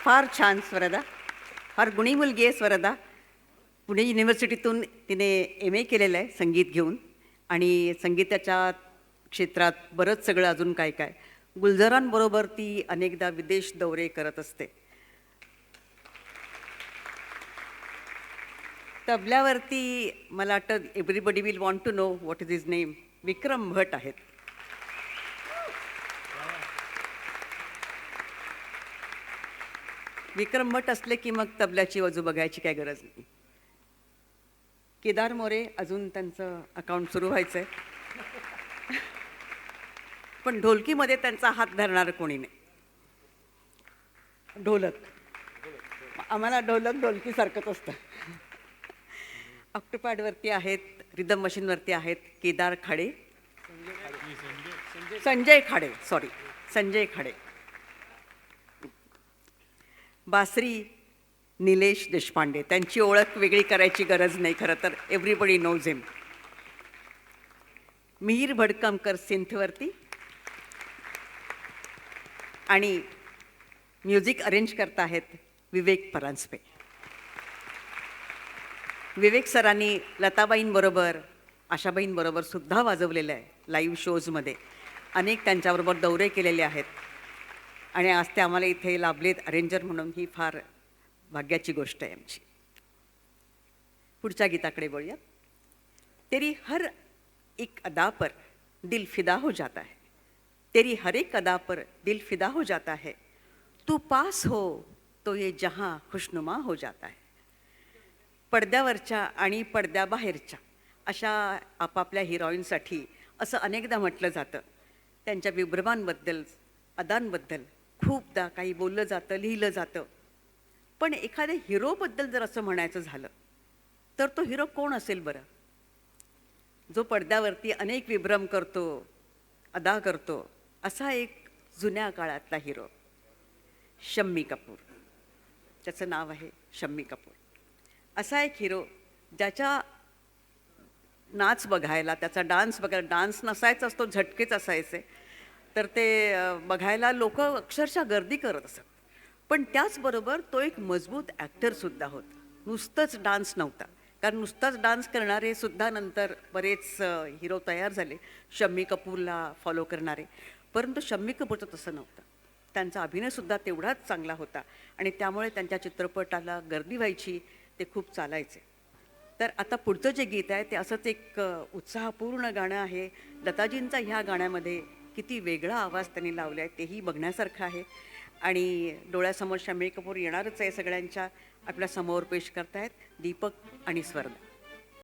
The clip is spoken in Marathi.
फार छान स्वरदा, फार गुणी मुलगी आहे स्वरदा. पुणे युनिव्हर्सिटीतून तिने MA केलेलं आहे संगीत घेऊन आणि संगीताच्या क्षेत्रात बरंच सगळं अजून काय काय. गुलजारांबरोबर ती अनेकदा विदेश दौरे करत असते. तबल्यावरती मला वाटतं everybody will want to know what is his name. Vikram Bhat आहेत. विक्रम भट असले की मग तबल्याची बाजू बघायची काय गरज नाही. केदार मोरे अजून त्यांचं अकाउंट सुरू व्हायचं आहे. पण ढोलकीमध्ये त्यांचा हात धरणार कोणी नाही. ढोलक आम्हाला ढोलकीसारखंच असतं. ऑक्टोपॅडवरती आहेत, रिदम मशीनवरती आहेत केदार खाडे, संजय खाडे. बासरी निलेश देशपांडे. त्यांची ओळख वेगळी करायची गरज नाही खरं तर, एव्हरीबडी नोज हिम. मिहीर भडकमकर सिंथवरती आणि म्युझिक अरेंज करत आहेत विवेक परांजपे. विवेक सरांनी लताबाईंबरोबर आशाबाईंबरोबर सुद्धा वाजवलेलं आहे लाईव्ह शोजमध्ये. अनेक त्यांच्याबरोबर दौरे केलेले आहेत आणि आज ते आम्हाला इथे लाभलेत अरेंजर म्हणून. ही फार भाग्याची गोष्ट आहे आमची. पुढच्या गीताकडे बोलूया. तेरी हर एक अदा पर दिल फिदा हो जाता है. तेरी हर एक अदा पर दिल फिदा हो जाता है. तू पास हो तो ये जहां खुशनुमा हो जाता है. पडद्यावरच्या आणि पडद्याबाहेरच्या अशा आपापल्या हिरोईनसाठी असं अनेकदा म्हटलं जातं. त्यांच्या विभ्रमांबद्दल, अदांबद्दल खूपदा काही बोललं जातं, लिहिलं जातं. पण एखाद्या हिरोबद्दल जर असं म्हणायचं झालं तर तो हिरो कोण असेल बरं? जो पडद्यावरती अनेक विभ्रम करतो, अदा करतो, असा एक जुन्या काळातला हिरो शम्मी कपूर. त्याचं नाव आहे शम्मी कपूर. असा एक हिरो ज्याच्या नाच बघायला, त्याचा डान्स बघायला, डान्स नसायचा असतो, झटकेच असायचे, तर ते बघायला लोक अक्षरशः गर्दी करत असत. पण त्याचबरोबर तो एक मजबूत ॲक्टरसुद्धा होता. नुसतंच डान्स नव्हता, कारण नुसताच डान्स करणारे सुद्धा नंतर बरेच हिरो तयार झाले शम्मी कपूरला फॉलो करणारे. परंतु शम्मी कपूरचं तसं नव्हतं. त्यांचा अभिनयसुद्धा तेवढाच चांगला होता आणि त्यामुळे त्यांच्या चित्रपटाला गर्दी व्हायची, ते खूप चालायचे. तर आता पुढचं जे गीत आहे ते असंच एक उत्साहपूर्ण गाणं आहे. लताजींचा ह्या गाण्यामध्ये किती वेगळा आवाज त्यांनी लावला आहे तेही बघण्यासारखं आहे. आणि डोळ्यासमोर शम्मी कपूर येणारच आहे सगळ्यांच्या. आपल्या समोर पेश करतायत दीपक आणि स्वर्णा.